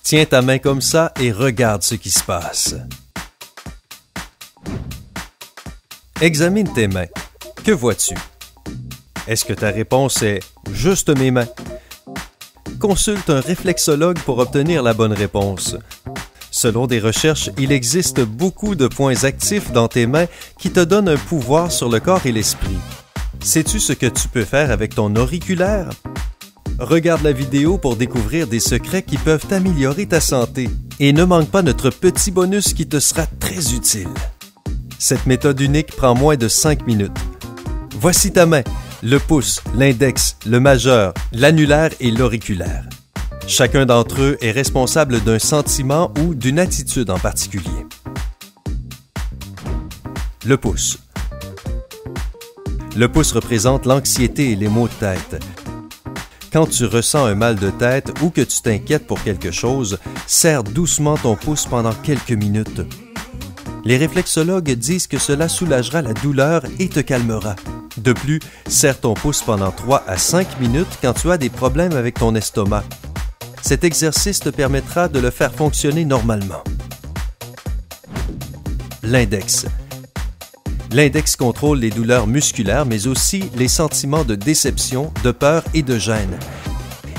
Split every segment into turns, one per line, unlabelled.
Tiens ta main comme ça et regarde ce qui se passe. Examine tes mains. Que vois-tu? Est-ce que ta réponse est « juste mes mains » ? Consulte un réflexologue pour obtenir la bonne réponse. Selon des recherches, il existe beaucoup de points actifs dans tes mains qui te donnent un pouvoir sur le corps et l'esprit. Sais-tu ce que tu peux faire avec ton auriculaire? Regarde la vidéo pour découvrir des secrets qui peuvent améliorer ta santé. Et ne manque pas notre petit bonus qui te sera très utile. Cette méthode unique prend moins de 5 minutes. Voici ta main, le pouce, l'index, le majeur, l'annulaire et l'auriculaire. Chacun d'entre eux est responsable d'un sentiment ou d'une attitude en particulier. Le pouce. Le pouce représente l'anxiété et les maux de tête. Quand tu ressens un mal de tête ou que tu t'inquiètes pour quelque chose, serre doucement ton pouce pendant quelques minutes. Les réflexologues disent que cela soulagera la douleur et te calmera. De plus, serre ton pouce pendant 3 à 5 minutes quand tu as des problèmes avec ton estomac. Cet exercice te permettra de le faire fonctionner normalement. L'index. L'index contrôle les douleurs musculaires, mais aussi les sentiments de déception, de peur et de gêne.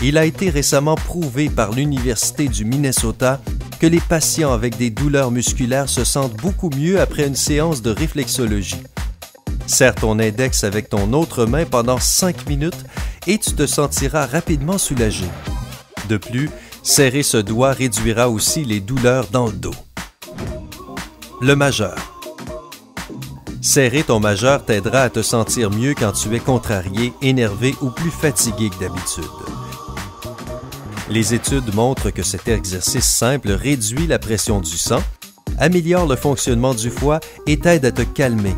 Il a été récemment prouvé par l'Université du Minnesota que les patients avec des douleurs musculaires se sentent beaucoup mieux après une séance de réflexologie. Serre ton index avec ton autre main pendant 5 minutes et tu te sentiras rapidement soulagé. De plus, serrer ce doigt réduira aussi les douleurs dans le dos. Le majeur. Serrer ton majeur t'aidera à te sentir mieux quand tu es contrarié, énervé ou plus fatigué que d'habitude. Les études montrent que cet exercice simple réduit la pression du sang, améliore le fonctionnement du foie et t'aide à te calmer.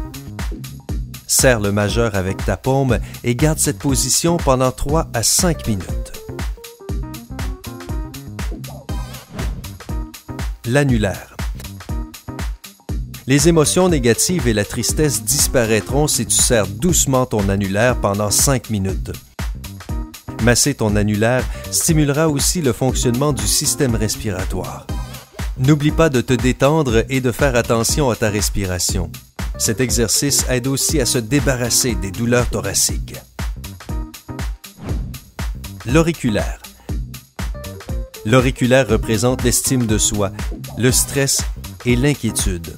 Serre le majeur avec ta paume et garde cette position pendant 3 à 5 minutes. L'annulaire. Les émotions négatives et la tristesse disparaîtront si tu serres doucement ton annulaire pendant 5 minutes. Masser ton annulaire stimulera aussi le fonctionnement du système respiratoire. N'oublie pas de te détendre et de faire attention à ta respiration. Cet exercice aide aussi à se débarrasser des douleurs thoraciques. L'auriculaire. L'auriculaire représente l'estime de soi, le stress et l'inquiétude.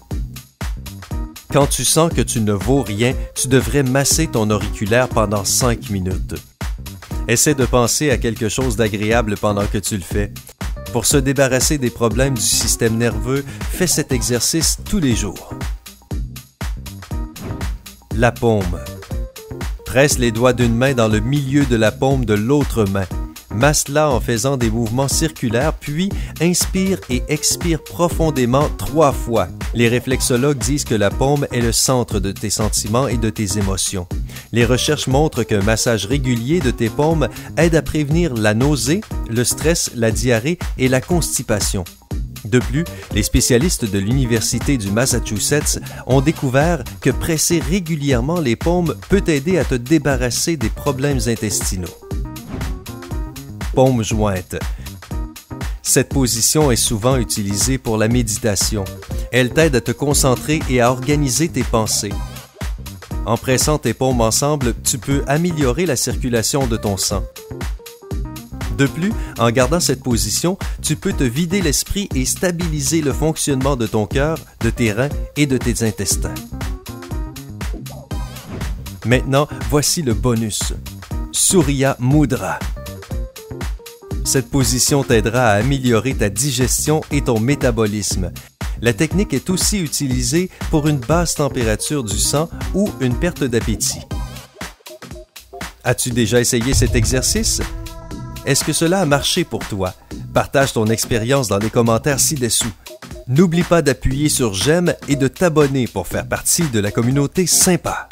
Quand tu sens que tu ne vaux rien, tu devrais masser ton auriculaire pendant 5 minutes. Essaie de penser à quelque chose d'agréable pendant que tu le fais. Pour se débarrasser des problèmes du système nerveux, fais cet exercice tous les jours. La paume. Presse les doigts d'une main dans le milieu de la paume de l'autre main. Masse-la en faisant des mouvements circulaires, puis inspire et expire profondément 3 fois. Les réflexologues disent que la paume est le centre de tes sentiments et de tes émotions. Les recherches montrent qu'un massage régulier de tes paumes aide à prévenir la nausée, le stress, la diarrhée et la constipation. De plus, les spécialistes de l'Université du Massachusetts ont découvert que presser régulièrement les paumes peut aider à te débarrasser des problèmes intestinaux. Paume jointe. Cette position est souvent utilisée pour la méditation. Elle t'aide à te concentrer et à organiser tes pensées. En pressant tes paumes ensemble, tu peux améliorer la circulation de ton sang. De plus, en gardant cette position, tu peux te vider l'esprit et stabiliser le fonctionnement de ton cœur, de tes reins et de tes intestins. Maintenant, voici le bonus. Surya Mudra. Cette position t'aidera à améliorer ta digestion et ton métabolisme. La technique est aussi utilisée pour une basse température du sang ou une perte d'appétit. As-tu déjà essayé cet exercice? Est-ce que cela a marché pour toi? Partage ton expérience dans les commentaires ci-dessous. N'oublie pas d'appuyer sur j'aime et de t'abonner pour faire partie de la communauté sympa.